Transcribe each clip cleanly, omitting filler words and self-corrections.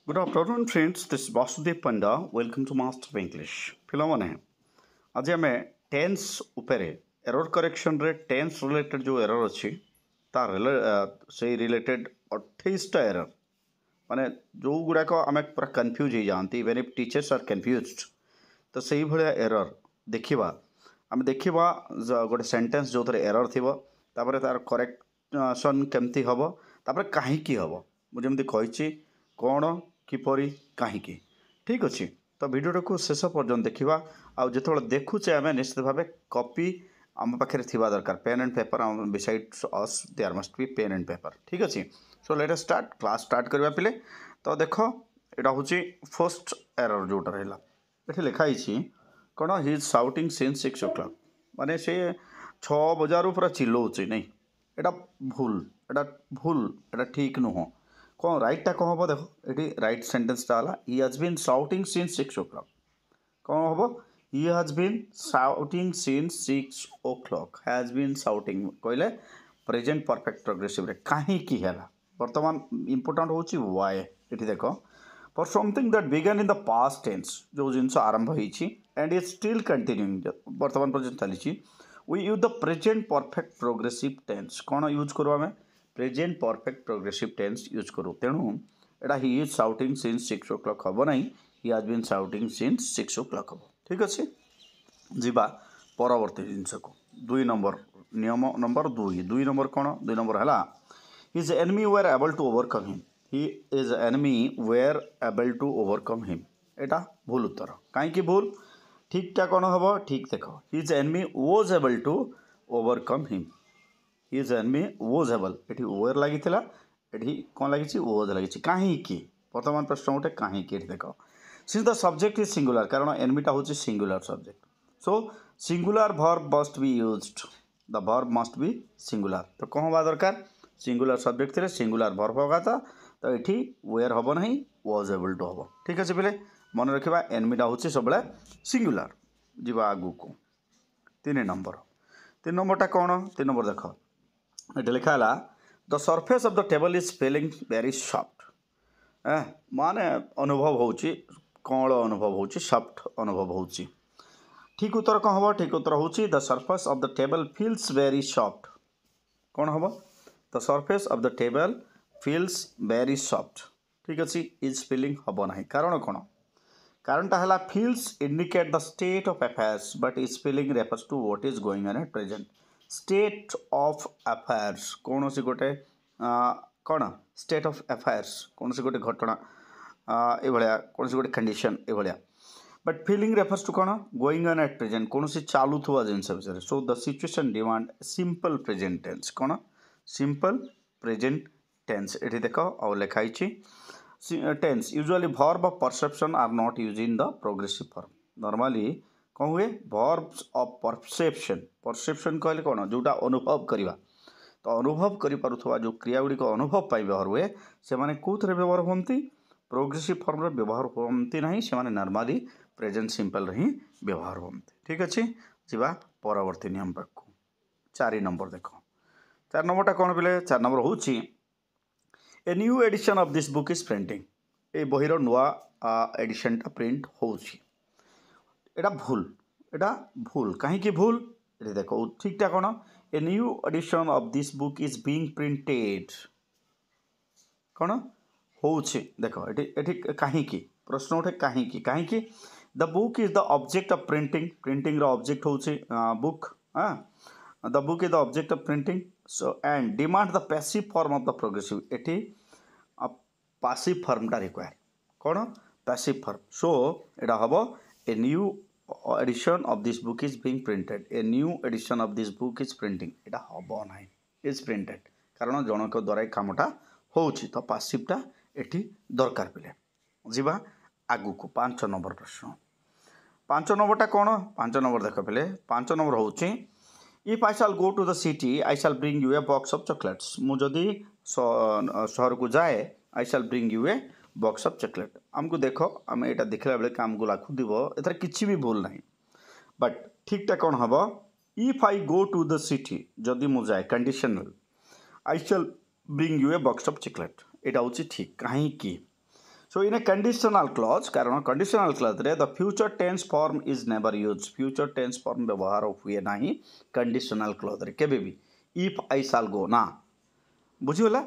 Good afternoon, friends. This is Vasudev Panda. Welcome to Master of English. ପିଲାମାନେ ଆଜି ଆମେ tense ଉପରେ ଏରର କରେକ୍ସନରେ tense related ଯେଉଁ ଏରର ଅଛି ସେଇ ରିଲେଟେଡ୍ 28ଟା ଏରର ମାନେ ଯେଉଁଗୁଡ଼ାକ ଆମେ ପୁରା କନଫ୍ୟୁଜ୍ ହେଇଯାଆନ୍ତି ଇଭେନ୍ ଇଫ୍ ଟିଚର୍ସ ଆର୍ କନଫ୍ୟୁଜ୍ଡ ତ ସେଇଭଳିଆ ଏରର ଦେଖିବା ଆମେ ଦେଖିବା ଗୋଟେ ସେଣ୍ଟେନ୍ସ ଯେଉଁଥିରେ ଏରର ଥିବ ତାପରେ ତାର କରେକ୍ସନ୍ କେମିତି ହେବ ତାପରେ କାହିଁକି ହେବ ମୁଁ ଯେମିତି କହିଛି କ'ଣ କିପରି କାହିଁକି ଠିକ୍ ଅଛି ତ ଭିଡ଼ିଓଟାକୁ ଶେଷ ପର୍ଯ୍ୟନ୍ତ ଦେଖିବା ଆଉ ଯେତେବେଳେ ଦେଖୁଛେ ଆମେ ନିଶ୍ଚିତ ଭାବେ କପି ଆମ ପାଖରେ ଥିବା ଦରକାର pain and paper beside us there must be pen and paper ଠିକ୍ ଅଛି so let us start class start କରିବା ପିଲେ ତ ଦେଖ ଏଇଟା ହେଉଛି ଫର୍ଷ୍ଟ ଏରର ଯେଉଁଟା ରହିଲା ଏଠି ଲେଖା ହେଇଛି କ'ଣ ହି ଇଜ୍ ସାଉଟିଂ ସିନ୍ସ 6 o'clock ମାନେ ସେ 6 ବଜାରୁ ପୁରା ଚିଲଉଛି ନାଇଁ ଏଇଟା ଭୁଲ ଏଇଟା ଠିକ୍ ନୁହଁ କ'ଣ ରାଇଟ୍ଟା କ'ଣ ହେବ ଦେଖ ଏଠି ରାଇଟ୍ ସେଣ୍ଟେନ୍ସଟା ହେଲା he has been shouting since 6 o'clock କ'ଣ ହେବ he has been shouting since 6 o'clock has been shouting କହିଲେ ପ୍ରେଜେଣ୍ଟ ପରଫେକ୍ଟ ପ୍ରୋଗ୍ରେସିଭରେ କାହିଁକି ହେଲା ବର୍ତ୍ତମାନ ଇମ୍ପୋର୍ଟାଣ୍ଟ ହେଉଛି ୱାଏ ଏଠି ଦେଖ for something that began in the past tense ଯେଉଁ ଜିନିଷ ଆରମ୍ଭ ହେଇଛି ଆଣ୍ଡ ଇଜ୍ ଷ୍ଟିଲ୍ କଣ୍ଟିନ୍ୟୁଇଂ ବର୍ତ୍ତମାନ ପର୍ଯ୍ୟନ୍ତ ଚାଲିଛି we use the present perfect progressive tense कौन यूज करूँ आम present perfect progressive tense use करूँ तेणु एटा he is shouting since 6 o'clock हम ना ही हाज बीन साउटिंग सिन्स 6 o'clock हम ठीक अच्छे जीवा परवर्ती जिनस को 2 नंबर नियम नंबर 2 नंबर कौन 2 नंबर है his enemy were able to overcome him he is enemy were able to overcome him एटा भूल उत्तर कहीं भूल ठीकटा कौन हम ठीक देख his enemy was able to overcome him his enemy was able ये ओवर लगी ये कौन लगी वॉज लगी कहीं बर्तमान प्रश्न गोटे कहीं देख since the subject is singular कारण एनिमीटा हूँ singular subject so singular verb must be used the verb must be singular तो कौन हवा दरकार सिंगुलर सब्जेक्ट थे सिंगुलर वर्ब होगा तो ये वेयर हम ना वॉज एबल टू हम ठीक अच्छे पे मन रखा एनिमीटा हूँ सब सिंगुलर जीवा आगू को 3 नंबरटा कौन 3 नंबर देख ये लिखा है the surface of the table is feeling very soft माने अनुभव हो कौन अनुभव हो सॉफ्ट अनुभव हो ठीक उत्तर कौन हम ठीक उत्तर हूँ the surface of the table feels very soft कौन हम the surface of the table feels very soft ठीक अच्छे इज फीलिंग हम ना कारण कौन कारणटा है feels indicate the state of affairs but is feeling refers to what is going on at present state of affairs कौन सी गोटे कौन स्टेट ऑफ अफेयर्स कौन सी गोटे घटना ये कौन सी गोटे कंडीशन ये बट फीलिंग रेफर्स टू कौन गोइंग ऑन एट प्रेजेंट कौन सी चालुवा जिनस विषय so the situation demand simple present tense कौन सिंपल प्रेजेंट टेंस ये देख और लिखाई tense usually verb of perception are not use in the progressive form normally कौन हुए वर्ब्स ऑफ परसेप्शन कहले कौन जोटा अनुभव करवा तो अनुभव करुवा जो क्रिया गुड़िक अनुभव पाई व्यवहार हुए से माने कौन व्यवहार होती प्रोग्रेसिव फॉर्म व्यवहार होती ना से नॉर्मली प्रेजेंट सिंपल ही व्यवहार होती ठीक अच्छे जीवा परवर्ती नियम पाक 4 नंबर देख 4 नंबरटा कौन बोले 4 नंबर हूँ a new edition of this book is printing ए बहीर नुआ एडिशनटा प्रिंट होटा भूल कहीं भूल ये देख ठीकटा कौन a new edition of this book is being printed कौन हो देख ये कहीं प्रश्न उठे कहीं the book is the object of printing object हूँ book the book is the object of printing so and demand the passive form of the progressive एटी पैसिव फॉर्मटा रिक्वायर कौन पैसिव फॉर्म सो एटा हम a new edition of this book is being printed a new edition of this book is printing एटा हम ना is printed कारण जनक द्वारा कामटा हो तो पैसिवटा एटी दरकार पे जीवा आगू को 5 नंबर प्रश्न 5 नंबरटा कौन 5 नंबर देख पे 5 नंबर हूँ if I shall go to the city I shall bring you a box of chocolates मुझे शहर को जाए I shall bring you a box of chocolate आमको देख आम यहाँ देखला बेले आमको लगुव एथर किसी भी भूल ना बट ठीकटा कौन हम if I go to the city जदि मुझे जाए conditional I shall bring you a box of chocolate यहाँ हूँ ठीक कहीं So in a conditional clause, कारण conditional clause रे the future tense form is never used. Future tense form व्यवहार हुए नहीं conditional clause रे केबे भी. If I shall go ना बुझीगला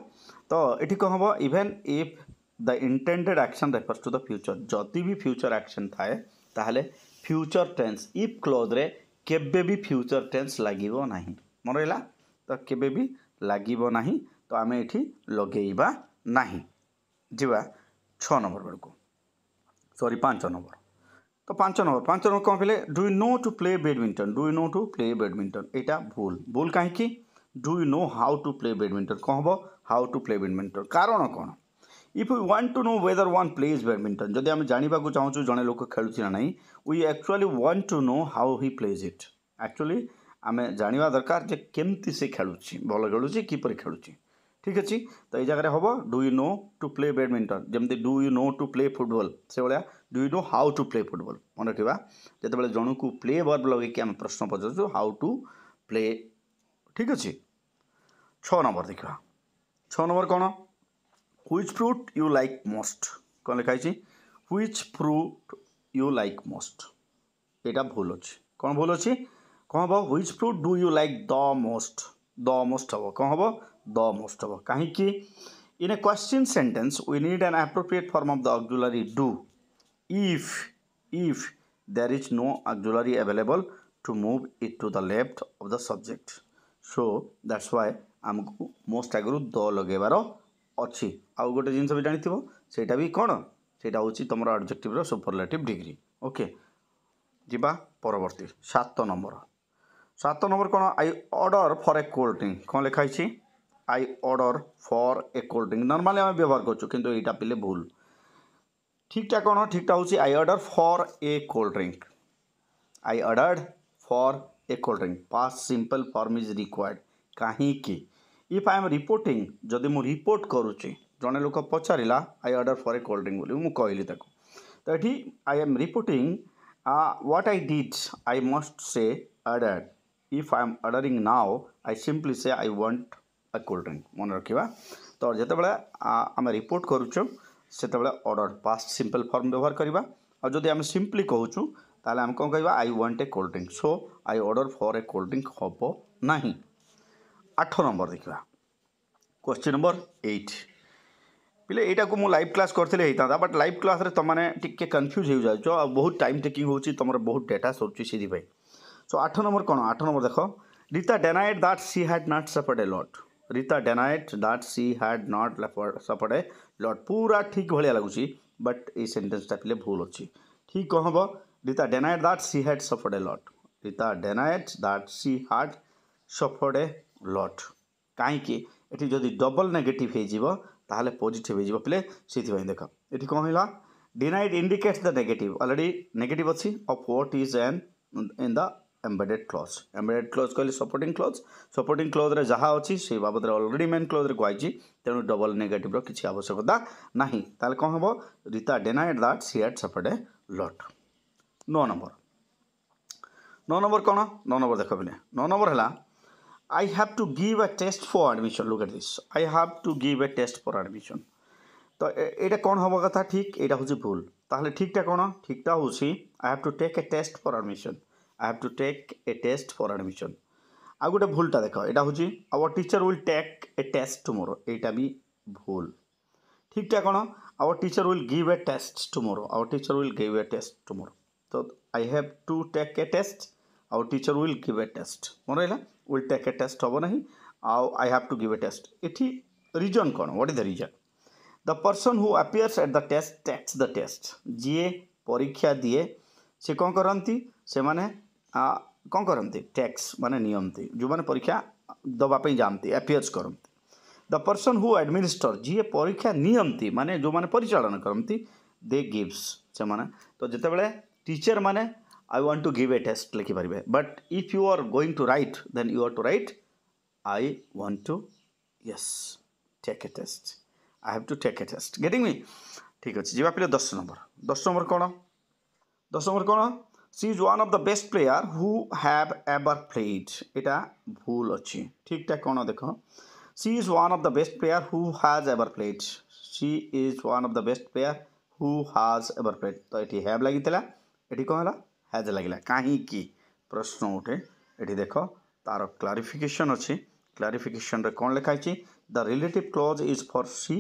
तो ये कौन हम even if the intended action refers to the future जदि भी फ्यूचर एक्शन थाए ताहले फ्यूचर टेंस इफ क्लोज रे केबे भी फ्यूचर टेंस लागिबो नाही मन रहिला तो केबे भी लागिबो नाही तो आमे एठी लगेइबा नाही जिवा 6 नंबर बेलको सॉरी 5 नंबर तो 5 नंबर कौन पहले do you know to play badminton do you know to play badminton एटा भूल भूल काहे की do you know how to play badminton कौन हम हाउ टू प्ले बैडमिंटन कारण कौन if you want to know whether one plays badminton जदि आम जानवा चाहूँ जड़े लोक खेलुची ना नहीं we actually want to know how he plays it actually आम जानवा दरकार जे केमती से खेलुची भल खेलुची किपर खेलुची ठीक अच्छे तो ये जगह हम do you know to play badminton जमती do you know to play football से भाया do you know how to play football मन रखा जिते जन को प्ले वर्ब लगे आम प्रश्न पचारू हाउ टू प्ले ठीक अच्छे 6 नंबर देखा 6 नंबर कौन which fruit you like most कौन लिखाई which fruit you like most यहाँ भूल अच्छे कौन भूल अच्छे कौन हम which fruit do you like the most हम कौन हम द मोस्ट हम कहीं in a question sentence we need an appropriate form of the auxiliary do if there is no auxiliary available to move it to the left of the subject so that's why आमको most आगु the लगेबार अच्छी आउ गोटे जिनस भी जानी सेटा भी कौन सेटा हूँ तुम एडजेक्टिव सुपरलेटिव डिग्री ओके जीवा परवर्ती 7 नंबर कौन आई order for a cold drink कौन लिखाई आई order for a cold drink normally आम व्यवहार करूँ यहाँ पिले भूल ठीकटा कौन ठीकटा हूँ I order for a cold drink I ordered for a cold drink past simple form is required कहीं इफ आई एम रिपोर्टिंग जदि मु रिपोर्ट करुच्ची जड़े लोक पचारा I order for a cold drink बोली मुझे कहली तो ये I am reporting what I did I must say ordered if I am ordering now I simply say I want a cold drink मन रखा तो जिते आम रिपोर्ट करुचु से ऑर्डर पास्ट सिंपल फॉर्म व्यवहार करवा और जदि आम सिंपली कहूँ ताले आम कौन कहवा I want a cold drink so I order for a cold drink हम ना 8 नंबर देखा क्वेश्चन नंबर 8 पिले यहाँ को मुझे लाइव क्लास करते होता बट लाइव क्लास रे तुमने टिके कन्फ्यूज हो जाओ और बहुत टाइम टेकिंग होची तुम बहुत डेटा सरुची से सो 8 नंबर कौन 8 नंबर देख Rita डेनाइड that she had not suffered a lot Rita डेनाइड that she had not suffered a lot पूरा ठीक भाया लगुच बट ये सेंटेंसटा पिले भूल अच्छी ठीक कौन हम Rita डेनाइड that she had suffered a lot Rita डेनाइड that she had suffered a lot कहीं जदि डबल नेगेटिव हो पॉजिटिव हो पिले से देख ये कौन है denied indicates the negative already negative अच्छी of what is an in the embedded clause कहले सपोर्टिंग क्लॉज रे जहाँ अच्छी से बाबद ऑलरेडी मेन क्लॉज रे कही तेणु डबल नेगेटिव रो किसी आवश्यकता नहीं ताले कौन हम Rita डेनाइड that she had suffered a lot 9 number कौन 9 नंबर देख पिले 9 नंबर है I have to give a test for admission. Look at this. I have to give a test for admission. तो ये कौन हम कथा ठीक यहाँ हूँ भूल ताहले ठीकटा कौन ठीकटा हूँ I have to take a test for admission. I have to take a test for admission. आ गोटे भूलटा देख यहाँ हूँ our teacher will take a test tomorrow. यहाँ भी भूल ठीकटा कौन our teacher will give a test tomorrow. Our teacher will give a test tomorrow. तो I have to take a test. Our teacher will give a test. मन रहा will take a test हम ना I have to give a test. इठी reason कौन what is the reason? The person who appears at the test takes the test. जी परीक्षा दिए से कौन करती से माने कौन करती टैक्स माने नियमती जो माने परीक्षा दवाई जामती appears करती द पर्सन हु एडमिनिस्टर जी परीक्षा नियमती माने जो माने परिचालन करती दे गिव्स से माने तो जिते बड़े टीचर माने I want to give a test लिखिपारे but if you are going to write then you are to write I want to yes take a test I have to take a test getting me ठीक अच्छे जी पे 10 number कौन 10 number कौन she is one of the best player who have ever played यहाँ भूल अच्छी ठीकटा कौन देख she is one of the best player who has ever played she is one of the best player who हाज ever played तो ये have लगी ये कौन है हैज लगे कहीं प्रश्न उठे ये देख तार क्लारिफिकेशन अच्छी क्लारिफिकेशन रे कौन लिखाई the relative clause is for C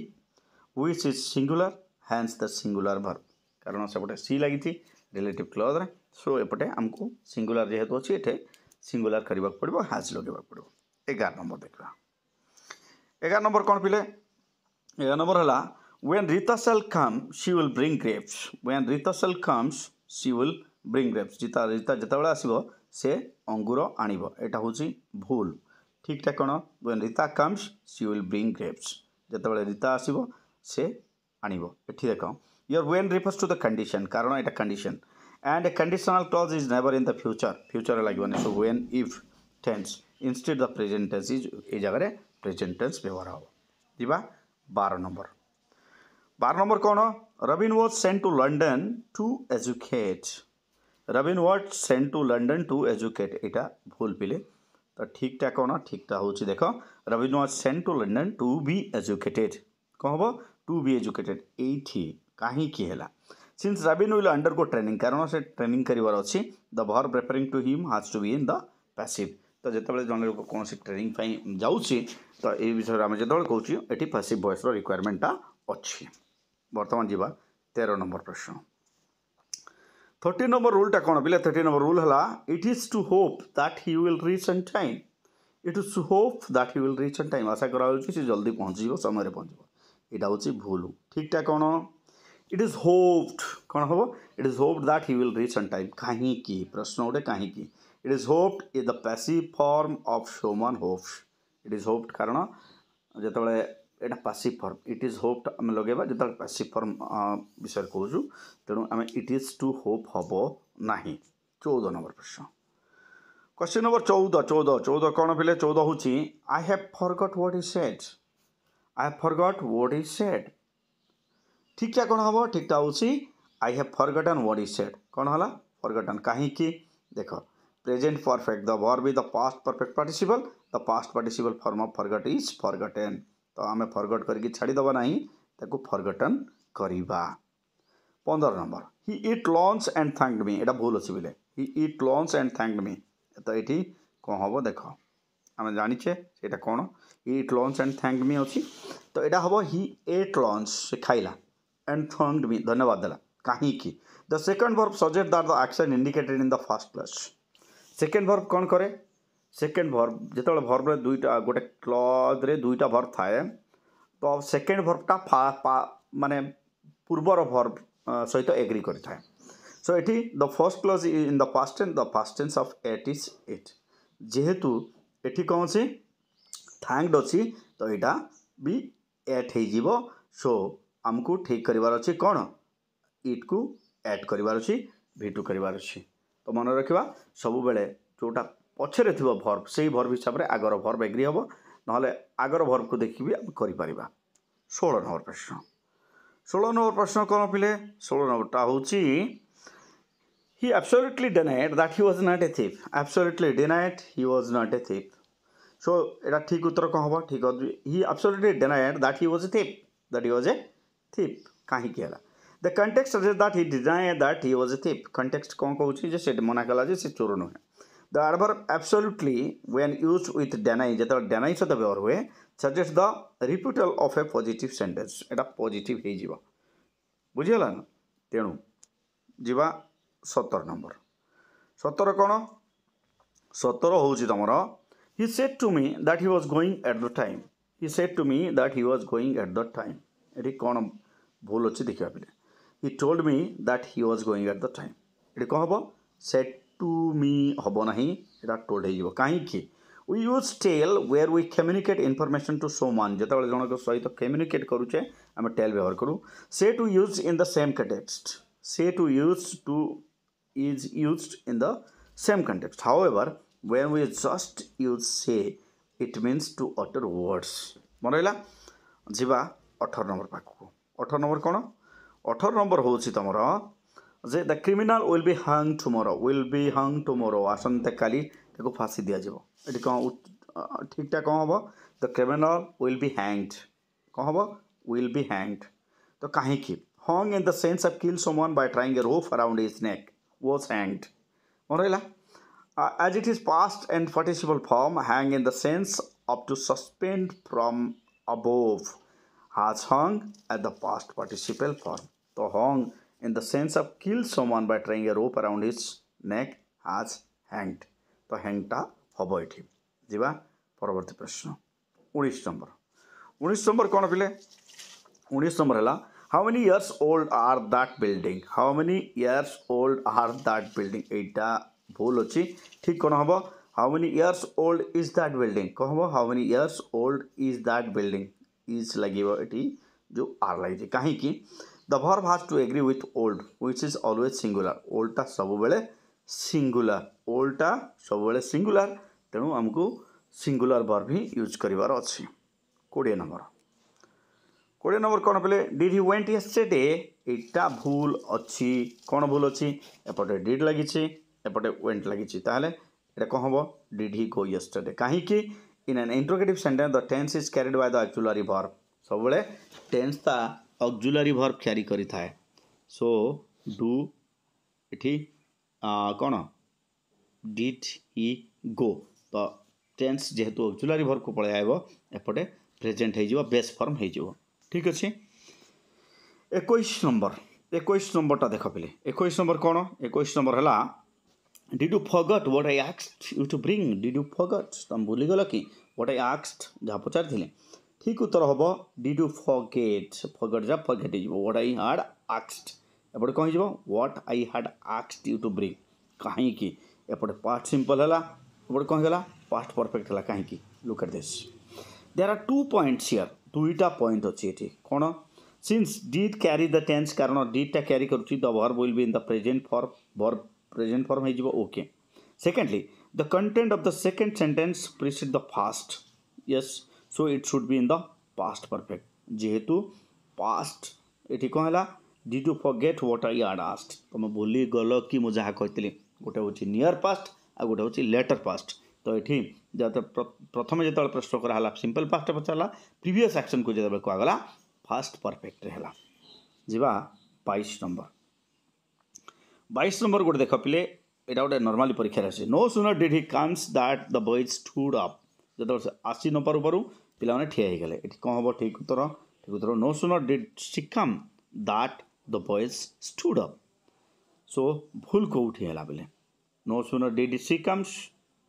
which is singular hence the singular verb कारण सेपटे सी लगी रिलेटिव क्लोज रे सो एपटे आमको सिंगुलर जेहेतु अच्छी ये सिंगुलर करने पड़ो हैज लगे पड़ो 11 नंबर देखा 11 नंबर कौन पिले 11 नंबर है when Rita shall come she will bring grapes when Rita shall comes she will bring grapes Rita जितेबाला आसो से अंगूर आणव यहाँ हूँ भूल ठीक ठाक कौन when Rita comes she will bring grapes जितेबाला Rita आसो से आणव ये देख your when refers to the condition कारण यहाँ condition and a conditional clause is never in the future लगे so when if tense instead the present tense is ये जगह present tense व्यवहार हो दिवा 12 नंबर 12 नंबर कौन Robin was sent to London to educate Robin was sent to London to educate यहाँ भूल पिले तो ठीक ठाक कौन ठीक हूँ देख Robin was sent to London to be educated कौन हम टू बी एजुकेटेड ये कहीं है since Robin will undergo training कारण से ट्रेनिंग करार अच्छी the verb referring to him has to be in the passive तो जिते जन लोक कौन ट्रेनिंग जाऊँगी तो ये विषय आम जो कौच ये पैसिव वॉइस रिक्वायरमेंटा अच्छी बर्तमान जीवा 13 नंबर प्रश्न 13 नंबर रूलटा कौन पिले 13 नंबर रूल है it is to hope that he will reach on time it is to hope that he will reach on time आशा करा जल्दी पहुँच समय पहुँच यहाँ हूँ भूल ठीक ठाक कौन इट इज होप्ड कौन हम it is hoped that he will reach on time कहीं प्रश्न गोटे कहीं it is hoped is the passive form of human hopes it is hoped कारण जिते एटा passive form it is hoped आम लगेगा जो पैसिव फॉर्म विषय कहूँ तेणु आम इट इज टू होप हम ना 14 नंबर प्रश्न क्वेश्चन नंबर 14 कौन पिले 14 हूँ I have forgot what he said I have forgot what he said ठीक क्या कौन हम ठीक हूँ I have forgotten what he said कौन है फॉरगॉटन कहीं देख present perfect the verb is the past perfect participle the past participle form of forgot is forgotten तो आम फॉरगॉट करके छाड़ीदबा ना ताको फॉरगॉटन करवा 15 number he ate lunch and thanked me एटा भूल अच्छी बोले he ate lunch and thanked me तो ये कौन हम देख आम जाचे से कौन he ate lunch and thanked me अच्छी तो यहाँ हम ही एट लंच से खाइला एंड थैंक्ड मी धन्यवाद देला कहीं the second verb suggest that the action indicated in the first class second verb कौन करे सेकेंड भर्ब जो भर्ब दुईटा गोटे क्लज रे दुईटा भर्ब थाए तो सेकेंड भर्बटा माने पूर्वर भर्ब सहित एग्री करें सो ये the first clause in the past tense of at is it जेहेतु ये कौन सी थैंक्ड अच्छी तो यहाँ भी एट हो सो आमको ठीक करार अच्छी कौन इट को एड करार अच्छी V2 करार अच्छी तो मन रखा सब बेले जोटा पछरे थी भर्ब से भर्ब हिसाब से आगर भर्ब एग्री हम ना आगर भर्ब को देखी भी कर 16 नंबर प्रश्न 16 नंबर प्रश्न कौन पिले 16 नंबरटा हूँ he absolutely denied that he was not a thief absolutely denied he was not a thief so एटा ठीक उत्तर कौन हम ठीक he absolutely denied that he was a thief कहीं the context suggest that he denied that he was a thief context कौन कहूँ से मना कला से चोर नुहे The adverb absolutely when used with deny जो deny सहित व्यवहार हुए suggests the repeatal of a positive sentence Etah positive हो जीवा बुझीगला ना तेणु जीवा 17 नंबर 17 कौन 17 हूँ तुमर he said to me that he was going at the time he said to me that he was going at the time ये कौन भूल अच्छी देखा पे he told me that he was going at the time ये कौन हम said to me हम ना यहाँ टोल्ड हो कहीं we use tell where we communicate information to someone जो जन सहित communicate करुचे आम tell व्यवहार करूँ say to use in the same context say to use to is used in the same context however when we just use say it means to utter words मन रहा जीवा 18 नंबर पाखक 18 नंबर कौन 18 number हूँ तुमर जे the criminal will be hung tomorrow आसंता काली ताको फांसी दिया जाबो एटी कौन ठीक ठाक कौन हम the criminal will be hanged कौन हम विल बी हैंग्ड तो कहीं hung in the sense of kill someone by tying a rope around his neck, was hanged. What ରହିଲା? As it is past and participle form, hang in the sense of to suspend from above, has hung at the past participle form. So hung in the sense of kill someone by tying a rope around his neck, has hanged. तो hangटा hub एठी जिबा परवर्ती प्रश्न 19 number 19 number कौन पिले 19 number है how many years old are that building how many years old are that building एटा भूल अच्छी ठीक कौन हम how many years old is that building कौन हम how many years old is that building is लगे जो आर लगे कहीं the verb has to agree with old which is always singular ओल्डटा सब बेले सिंगुलर ओल्डटा सब बेले सिंगुलर तेणु आमको सिंगुलर वर्ब ही यूज करिवार अछि 20 नंबर कौन पे डिड ही वेंट यस्टरडे एटा भूल अच्छी कौन भूल अच्छी एपटे डिड लगी एपटे वेंट लगी ताहले एटा कौन हम डिड ही गो यस्टरडे कहीं in an interrogative sentence the tense is carried by the auxiliary verb सब बेले टेंस ता ऑक्सिलरी वर्ब कैरी करी थाए सो डू इठी कौन डिड ही गो तो टेंस जेहेतु ऑक्सिलरी वर्ब को पळे आइबो एपटे प्रेजेंट हो बेस फॉर्म हो ठीक अच्छे 21 नंबर देख पे 21 नंबर कौन 21 नंबर है did you forget what I asked you to bring did you forget तुम भूलीगल कि व्हाट आई आस्क्ड जहाँ पचारि ठीक उत्तर हम डिड यू फॉरगेट जा फॉरगेट हो व्हाट आई हैड आस्क्ड एपटे कौन हो what I had asked you to bring कहीं एपटे पास्ट सिंपल है एपटे कौन है पास्ट परफेक्ट है कहीं look at this there are 2 points here दुईटा पॉइंट अच्छी ये कौन since did carry the tense कारण डिडटा कैरी करुच्ची the verb will be in the present form verb present form हो okay secondly the content of the second sentence precede the fast yes so it should be in the past perfect जेहेतु past ये कौन है did you forget what I had asked तुम भूली गल कि मुझे जहाँ कहती गोटे हूँ नियर पास्ट आ गोटे हूँ लेटर पास्ट तो ये प्रथम जो प्रश्न कराला सिंपल पास्ट पचारा प्रीवियस एक्शन को जो कहगला फास्ट परफेक्ट है जीवा 22 नंबर गोटे देख पे यहाँ गोटे नॉर्मली परीक्षा आसे no sooner did he comes that the boys stood up जो आसी न पारू पारू पिला ठिया हो गले कौन हम ठीक उत्तर no sooner did she come that the boys stood up so भूल कौटी है बेले no sooner did she comes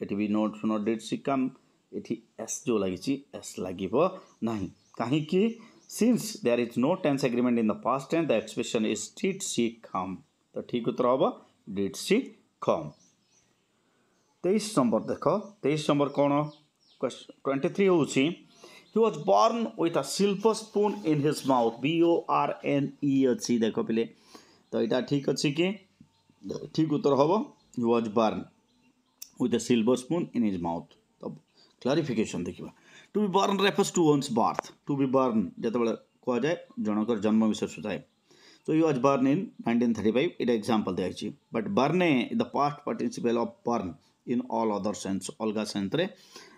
ये भी नो सुनर डिड शी कम ये एस जो लगी एस लगे ना कहीं since there is no tense agreement in the past tense the expression is did she come तो ठीक उत्तर हम डिड शी कम 23 नंबर देख 23 नंबर कौन 23 हूँ ही was born with a silver spoon in his mouth BORNE अच्छी देख पे तो यहाँ ठीक अच्छी कि ठीक उत्तर हम he was born with a silver spoon in his mouth तो क्लारिफिकेशन देखा to be born refers to one's birth to be born जो कह जाए जनकर जन्म विषय सुझाए so he was born in 1935 it example दिखाई but born the past participle of born in all other sense अलगा सेंस रे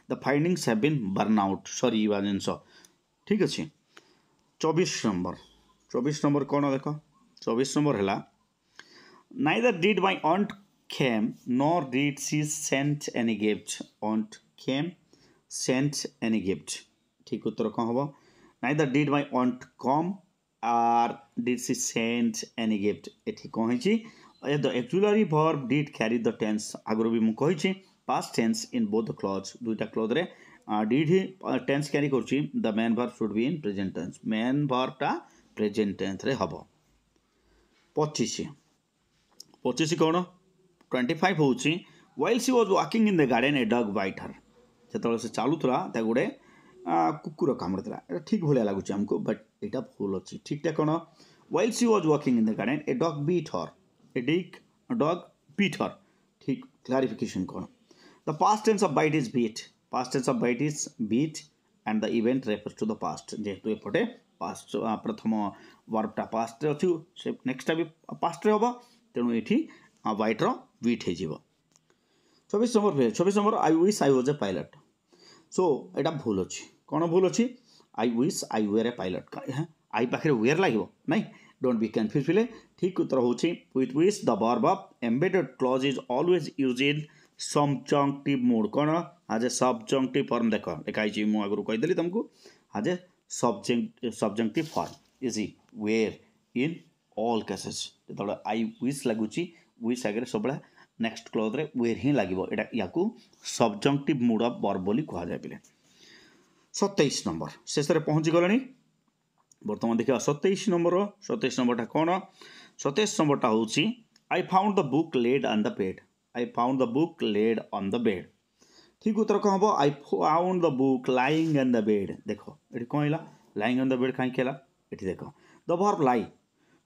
the findings have been burn out sorry युवा जिनस ठीक अच्छे 24 नंबर कौन देख 24 नंबर है neither did my aunt came nor did she sent any gift aunt came sent any gift ठीक उत्तर कौन हम neither did my aunt come or did she send any gift ये कौन है the auxiliary verb did carry the tense आगु भी मुझे कही past tense in both the clause दुईटा clause रे did he tense carry करुच्ची the main verb should be in present tense main verb टा present tense रे हब 25 कौन 25 हूँ while she was walking in the garden a dog bite her जो से चलुला गोटे कुकुर कामुड़ा ठीक भाया लगुच आमको बट यहाँ भूल अच्छी ठीकटा कौन while she was walking in the garden a dog beat her a dog beat her ठीक clarification कौन the past tense of bite is beat and the event refers to the past जेहेतु एपटे past प्रथम वर्बटा past अच्छी next भी past हम तेणु ये बाइट बीट हो 24 number I wish I was a pilot so यहाँ भूल अच्छी कौन भूल अच्छी I wish I were a pilot आई पाखे वेयर लगे ना डोंट बी कन्फ्यूज पिले ठीक उत्तर होची with which the verb of embedded clause is always used in subjunctive mode कोन आज ए सबजंक्टिव फॉर्म देखो लिखाई मु आगु कहि देली तुमको आज a subjunctive form is were in all cases जतबे आई विश लागुची विश आगे सब नेक्स्ट क्लॉज रे वेयर ही लागिवो एटा याकू सबजंक्टिव मोड ऑफ वर्ब बोली कहा जाय पिले 27 नंबर शेष रे पहुंची गलनी बर्तमान देखिए 27 नंबरटा कौन 27 नंबरटा हूँ आई found the book laid on the bed I found the book laid on the bed ठीक उत्तर कौन हम आई found the book lying on the bed देख ये कौन है लाइंग ऑन द बेड कहीं ये देख the verb lie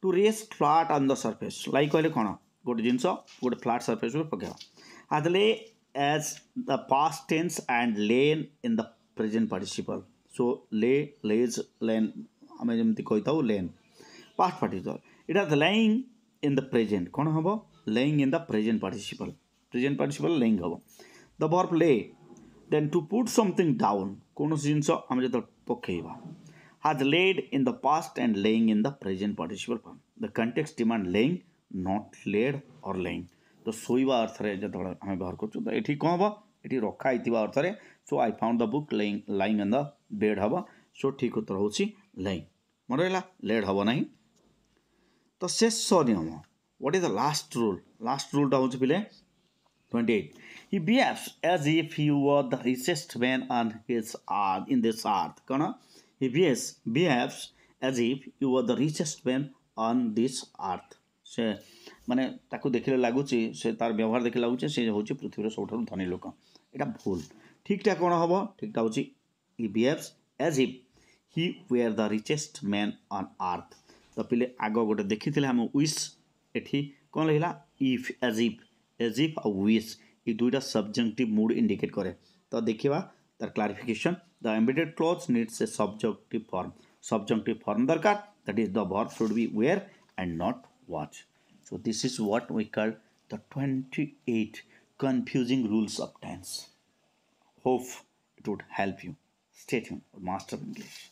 to rest flat on the surface lie कहले कौन गोटे जिनस गोटे फ्लाट सरफेस पकेवा आज lay as the past tense and lain in the present participle so lay lays lain आम जमी कही था lain past participle it are the lying in the present कौन हम laying in the present participle laying हम the verb lay then to put something down कौन जिनस आम जो पकेवा has laid in the past and laying in the present participle form the context demand laying not laid or laying तो सोइबा अर्थ रे जब आम व्यवहार कर तो ये कौन हम ये रखाई अर्थ रे so I found the book lying on the bed हम सो ठीक उत्तर हूँ लाइंग मन रहा लेड हम ना तो शेष नियम व्हाट इज द लास्ट रूलटा हूँ पिले 28 he behaves as if he were the richest man on his earth in this earth कौन he behaves as if you were the richest man on this earth से माने ताकू देखले लागुची से तार व्यवहार देखले लागुची से होची पृथ्वी सबठारु धनी लोक एटा भूल ठीकटा कोन हबो ठीकटा होची he behaves as if he were the richest man on earth तो पिले आगो गोटे देखिथिले हम wish एठी कोन लहिला if as if a wish ये दुईटा सब्जेक्टिव मूड इंडिकेट करे तो देखिबा तार clarification the embedded clause needs a subjective form दरकार that is the verb should be were and not watch so this is what we call the 28 confusing rules of tense hope it would help you stay tuned master English